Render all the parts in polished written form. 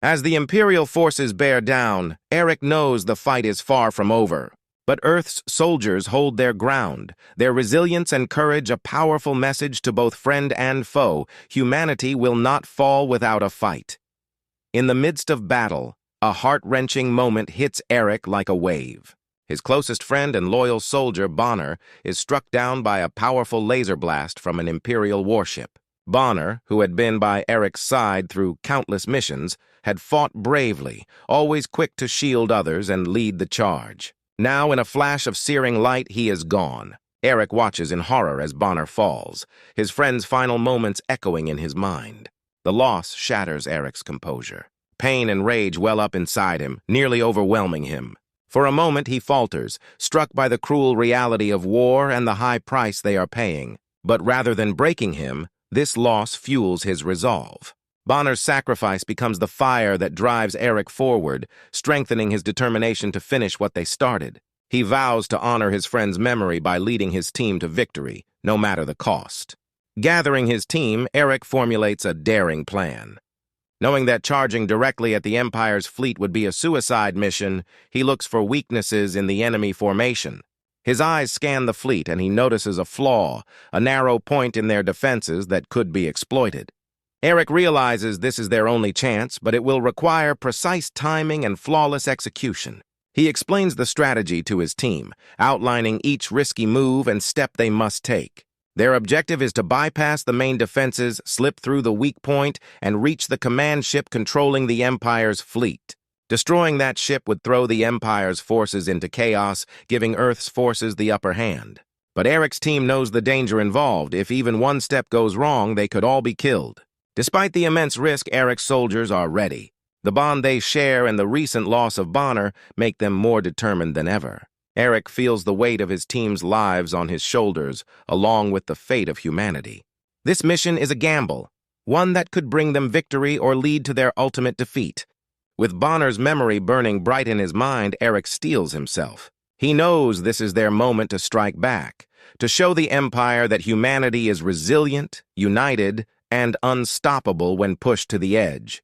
As the Imperial forces bear down, Eric knows the fight is far from over. But Earth's soldiers hold their ground, their resilience and courage a powerful message to both friend and foe. Humanity will not fall without a fight. In the midst of battle, a heart-wrenching moment hits Eric like a wave. His closest friend and loyal soldier, Bonner, is struck down by a powerful laser blast from an Imperial warship. Bonner, who had been by Eric's side through countless missions, had fought bravely, always quick to shield others and lead the charge. Now, in a flash of searing light, he is gone. Eric watches in horror as Bonner falls, his friend's final moments echoing in his mind. The loss shatters Eric's composure. Pain and rage well up inside him, nearly overwhelming him. For a moment, he falters, struck by the cruel reality of war and the high price they are paying. But rather than breaking him, this loss fuels his resolve. Bonner's sacrifice becomes the fire that drives Eric forward, strengthening his determination to finish what they started. He vows to honor his friend's memory by leading his team to victory, no matter the cost. Gathering his team, Eric formulates a daring plan. Knowing that charging directly at the Empire's fleet would be a suicide mission, he looks for weaknesses in the enemy formation. His eyes scan the fleet and he notices a flaw, a narrow point in their defenses that could be exploited. Eric realizes this is their only chance, but it will require precise timing and flawless execution. He explains the strategy to his team, outlining each risky move and step they must take. Their objective is to bypass the main defenses, slip through the weak point, and reach the command ship controlling the Empire's fleet. Destroying that ship would throw the Empire's forces into chaos, giving Earth's forces the upper hand. But Eric's team knows the danger involved. If even one step goes wrong, they could all be killed. Despite the immense risk, Eric's soldiers are ready. The bond they share and the recent loss of Bonner make them more determined than ever. Eric feels the weight of his team's lives on his shoulders, along with the fate of humanity. This mission is a gamble, one that could bring them victory or lead to their ultimate defeat. With Bonner's memory burning bright in his mind, Eric steels himself. He knows this is their moment to strike back, to show the Empire that humanity is resilient, united, and unstoppable when pushed to the edge.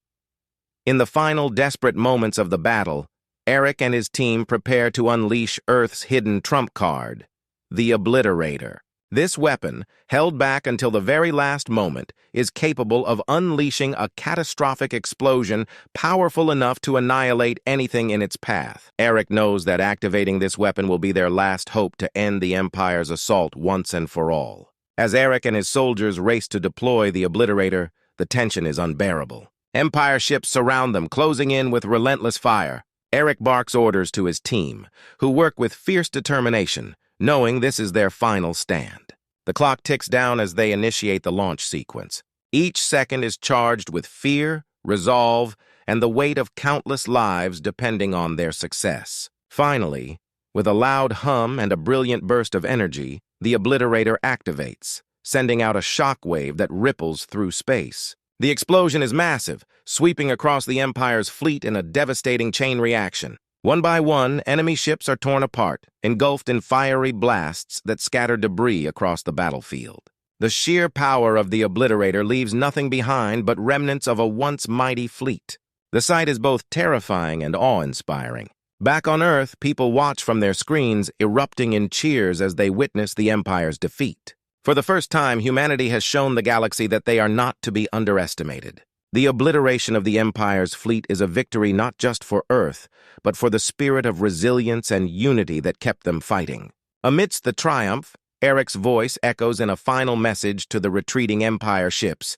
In the final desperate moments of the battle, Eric and his team prepare to unleash Earth's hidden trump card, the Obliterator. This weapon, held back until the very last moment, is capable of unleashing a catastrophic explosion powerful enough to annihilate anything in its path. Eric knows that activating this weapon will be their last hope to end the Empire's assault once and for all. As Eric and his soldiers race to deploy the Obliterator, the tension is unbearable. Empire ships surround them, closing in with relentless fire. Eric barks orders to his team, who work with fierce determination, knowing this is their final stand. The clock ticks down as they initiate the launch sequence. Each second is charged with fear, resolve, and the weight of countless lives depending on their success. Finally, with a loud hum and a brilliant burst of energy, the Obliterator activates, sending out a shockwave that ripples through space. The explosion is massive, sweeping across the Empire's fleet in a devastating chain reaction. One by one, enemy ships are torn apart, engulfed in fiery blasts that scatter debris across the battlefield. The sheer power of the Obliterator leaves nothing behind but remnants of a once mighty fleet. The sight is both terrifying and awe-inspiring. Back on Earth, people watch from their screens, erupting in cheers as they witness the Empire's defeat. For the first time, humanity has shown the galaxy that they are not to be underestimated. The obliteration of the Empire's fleet is a victory not just for Earth, but for the spirit of resilience and unity that kept them fighting. Amidst the triumph, Eric's voice echoes in a final message to the retreating Empire ships.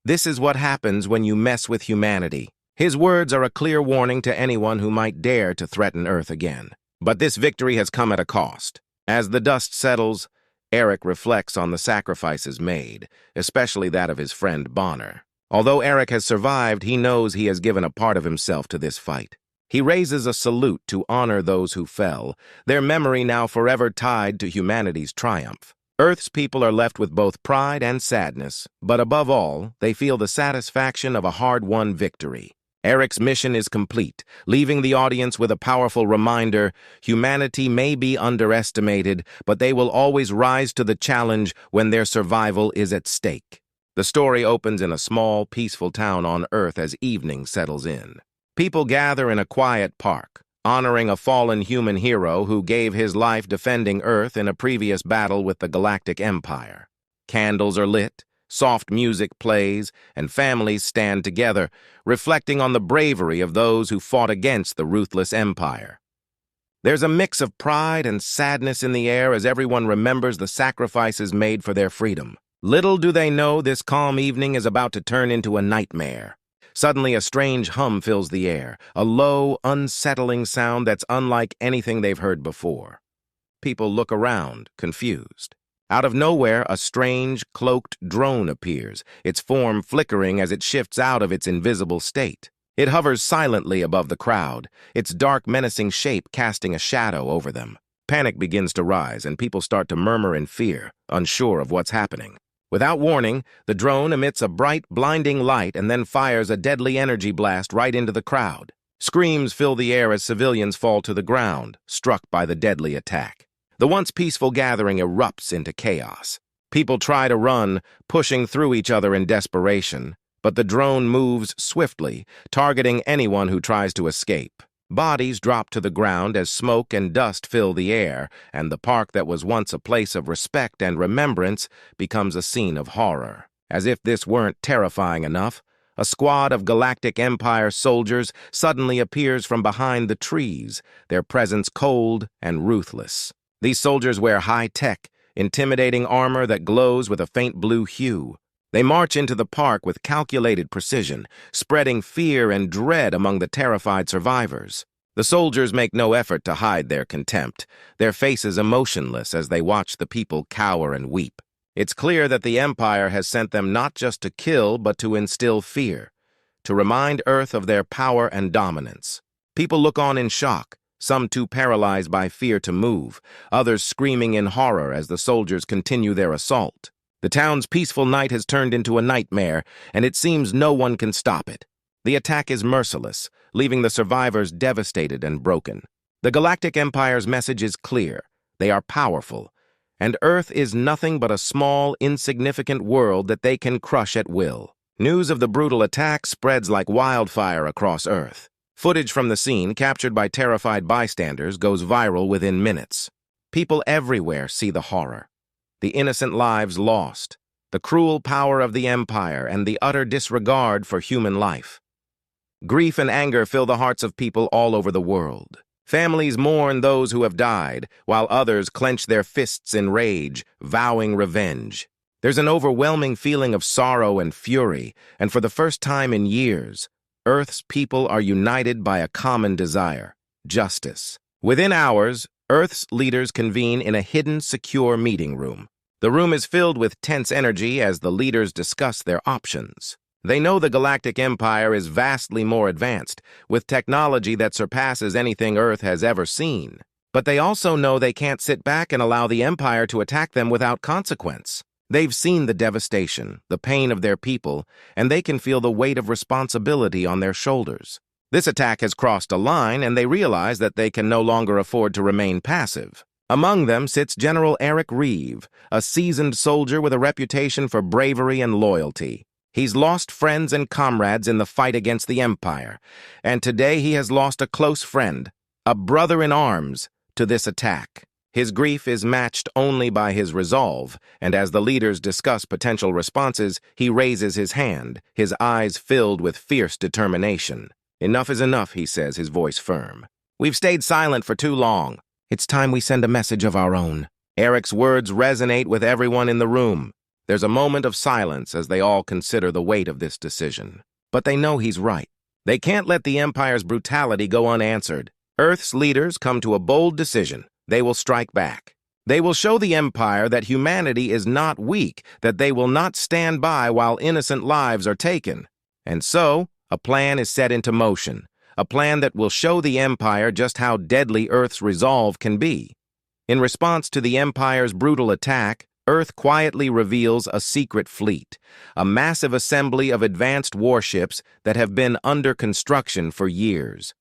This is what happens when you mess with humanity. His words are a clear warning to anyone who might dare to threaten Earth again. But this victory has come at a cost. As the dust settles, Eric reflects on the sacrifices made, especially that of his friend Bonner. Although Eric has survived, he knows he has given a part of himself to this fight. He raises a salute to honor those who fell, their memory now forever tied to humanity's triumph. Earth's people are left with both pride and sadness, but above all, they feel the satisfaction of a hard-won victory. Eric's mission is complete, leaving the audience with a powerful reminder: humanity may be underestimated, but they will always rise to the challenge when their survival is at stake. The story opens in a small, peaceful town on Earth as evening settles in. People gather in a quiet park, honoring a fallen human hero who gave his life defending Earth in a previous battle with the Galactic Empire. Candles are lit, soft music plays, and families stand together, reflecting on the bravery of those who fought against the ruthless empire. There's a mix of pride and sadness in the air as everyone remembers the sacrifices made for their freedom. Little do they know this calm evening is about to turn into a nightmare. Suddenly, a strange hum fills the air, a low, unsettling sound that's unlike anything they've heard before. People look around, confused. Out of nowhere, a strange, cloaked drone appears, its form flickering as it shifts out of its invisible state. It hovers silently above the crowd, its dark, menacing shape casting a shadow over them. Panic begins to rise, and people start to murmur in fear, unsure of what's happening. Without warning, the drone emits a bright, blinding light and then fires a deadly energy blast right into the crowd. Screams fill the air as civilians fall to the ground, struck by the deadly attack. The once peaceful gathering erupts into chaos. People try to run, pushing through each other in desperation, but the drone moves swiftly, targeting anyone who tries to escape. Bodies drop to the ground as smoke and dust fill the air, and the park that was once a place of respect and remembrance becomes a scene of horror. As if this weren't terrifying enough, a squad of Galactic Empire soldiers suddenly appears from behind the trees, their presence cold and ruthless. These soldiers wear high-tech, intimidating armor that glows with a faint blue hue. They march into the park with calculated precision, spreading fear and dread among the terrified survivors. The soldiers make no effort to hide their contempt, their faces emotionless as they watch the people cower and weep. It's clear that the Empire has sent them not just to kill, but to instill fear, to remind Earth of their power and dominance. People look on in shock, some too paralyzed by fear to move, others screaming in horror as the soldiers continue their assault. The town's peaceful night has turned into a nightmare, and it seems no one can stop it. The attack is merciless, leaving the survivors devastated and broken. The Galactic Empire's message is clear. They are powerful, and Earth is nothing but a small, insignificant world that they can crush at will. News of the brutal attack spreads like wildfire across Earth. Footage from the scene, captured by terrified bystanders, goes viral within minutes. People everywhere see the horror. The innocent lives lost, the cruel power of the Empire, and the utter disregard for human life. Grief and anger fill the hearts of people all over the world. Families mourn those who have died, while others clench their fists in rage, vowing revenge. There's an overwhelming feeling of sorrow and fury, and for the first time in years, Earth's people are united by a common desire: justice. Within hours, Earth's leaders convene in a hidden, secure meeting room. The room is filled with tense energy as the leaders discuss their options. They know the Galactic Empire is vastly more advanced, with technology that surpasses anything Earth has ever seen. But they also know they can't sit back and allow the Empire to attack them without consequence. They've seen the devastation, the pain of their people, and they can feel the weight of responsibility on their shoulders. This attack has crossed a line, and they realize that they can no longer afford to remain passive. Among them sits General Eric Reeve, a seasoned soldier with a reputation for bravery and loyalty. He's lost friends and comrades in the fight against the Empire, and today he has lost a close friend, a brother in arms, to this attack. His grief is matched only by his resolve, and as the leaders discuss potential responses, he raises his hand, his eyes filled with fierce determination. "Enough is enough," he says, his voice firm. "We've stayed silent for too long. It's time we send a message of our own." Eric's words resonate with everyone in the room. There's a moment of silence as they all consider the weight of this decision. But they know he's right. They can't let the Empire's brutality go unanswered. Earth's leaders come to a bold decision. They will strike back. They will show the Empire that humanity is not weak, that they will not stand by while innocent lives are taken. And so, a plan is set into motion, a plan that will show the Empire just how deadly Earth's resolve can be. In response to the Empire's brutal attack, Earth quietly reveals a secret fleet, a massive assembly of advanced warships that have been under construction for years.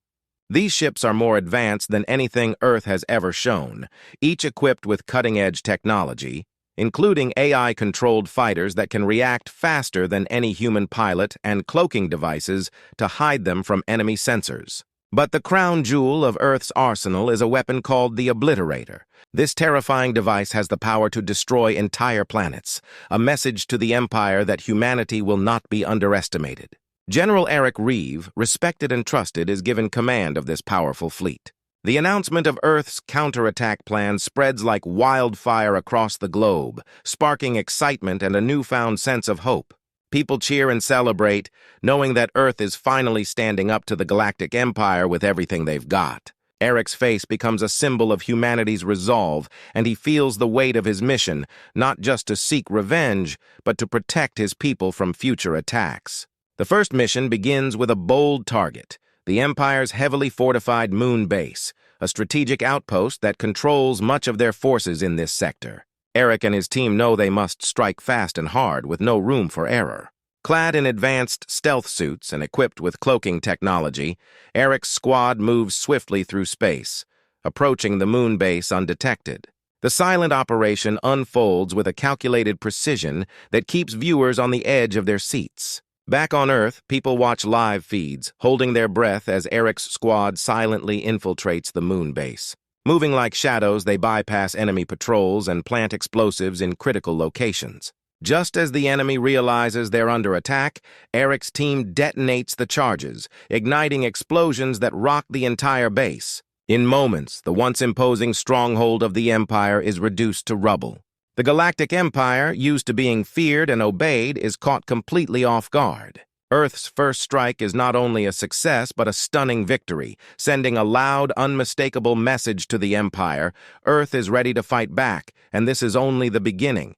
These ships are more advanced than anything Earth has ever shown, each equipped with cutting-edge technology. including AI-controlled fighters that can react faster than any human pilot and cloaking devices to hide them from enemy sensors. But the crown jewel of Earth's arsenal is a weapon called the Obliterator. This terrifying device has the power to destroy entire planets, a message to the Empire that humanity will not be underestimated. General Eric Reeve, respected and trusted, is given command of this powerful fleet. The announcement of Earth's counterattack plan spreads like wildfire across the globe, sparking excitement and a newfound sense of hope. People cheer and celebrate, knowing that Earth is finally standing up to the Galactic Empire with everything they've got. Eric's face becomes a symbol of humanity's resolve, and he feels the weight of his mission, not just to seek revenge, but to protect his people from future attacks. The first mission begins with a bold target: the Empire's heavily fortified moon base, a strategic outpost that controls much of their forces in this sector. Eric and his team know they must strike fast and hard, with no room for error. Clad in advanced stealth suits and equipped with cloaking technology, Eric's squad moves swiftly through space, approaching the moon base undetected. The silent operation unfolds with a calculated precision that keeps viewers on the edge of their seats. Back on Earth, people watch live feeds, holding their breath as Eric's squad silently infiltrates the moon base. Moving like shadows, they bypass enemy patrols and plant explosives in critical locations. Just as the enemy realizes they're under attack, Eric's team detonates the charges, igniting explosions that rock the entire base. In moments, the once imposing stronghold of the Empire is reduced to rubble. The Galactic Empire, used to being feared and obeyed, is caught completely off guard. Earth's first strike is not only a success but a stunning victory, sending a loud, unmistakable message to the Empire: Earth is ready to fight back, and this is only the beginning.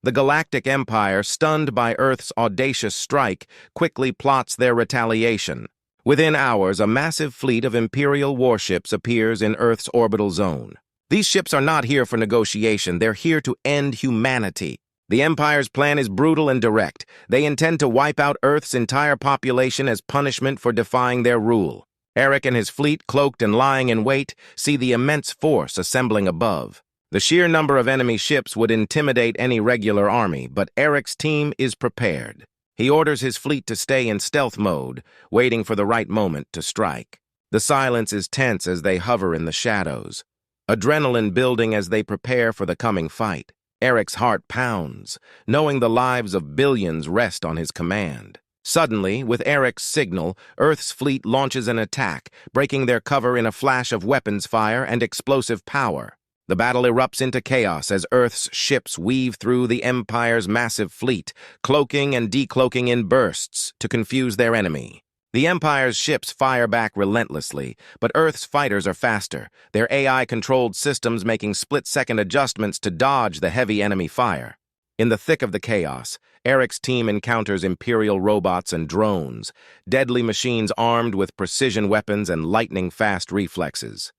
The Galactic Empire, stunned by Earth's audacious strike, quickly plots their retaliation. Within hours, a massive fleet of Imperial warships appears in Earth's orbital zone. These ships are not here for negotiation, they're here to end humanity. The Empire's plan is brutal and direct. They intend to wipe out Earth's entire population as punishment for defying their rule. Eric and his fleet, cloaked and lying in wait, see the immense force assembling above. The sheer number of enemy ships would intimidate any regular army, but Eric's team is prepared. He orders his fleet to stay in stealth mode, waiting for the right moment to strike. The silence is tense as they hover in the shadows, adrenaline building as they prepare for the coming fight. Eric's heart pounds, knowing the lives of billions rest on his command. Suddenly, with Eric's signal, Earth's fleet launches an attack, breaking their cover in a flash of weapons fire and explosive power. The battle erupts into chaos as Earth's ships weave through the Empire's massive fleet, cloaking and decloaking in bursts to confuse their enemy. The Empire's ships fire back relentlessly, but Earth's fighters are faster, their AI-controlled systems making split-second adjustments to dodge the heavy enemy fire. In the thick of the chaos, Eric's team encounters Imperial robots and drones, deadly machines armed with precision weapons and lightning-fast reflexes.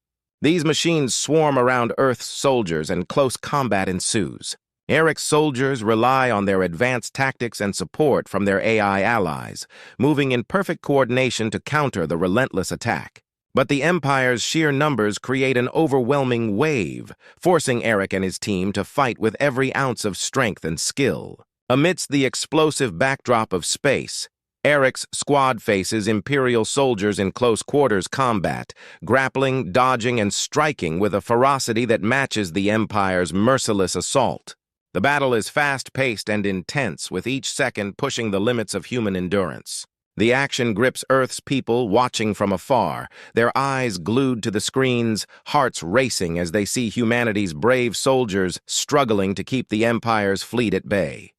These machines swarm around Earth's soldiers and close combat ensues. Eric's soldiers rely on their advanced tactics and support from their AI allies, moving in perfect coordination to counter the relentless attack. But the Empire's sheer numbers create an overwhelming wave, forcing Eric and his team to fight with every ounce of strength and skill. Amidst the explosive backdrop of space, Eric's squad faces Imperial soldiers in close quarters combat, grappling, dodging, and striking with a ferocity that matches the Empire's merciless assault. The battle is fast-paced and intense, with each second pushing the limits of human endurance. The action grips Earth's people watching from afar, their eyes glued to the screens, hearts racing as they see humanity's brave soldiers struggling to keep the Empire's fleet at bay.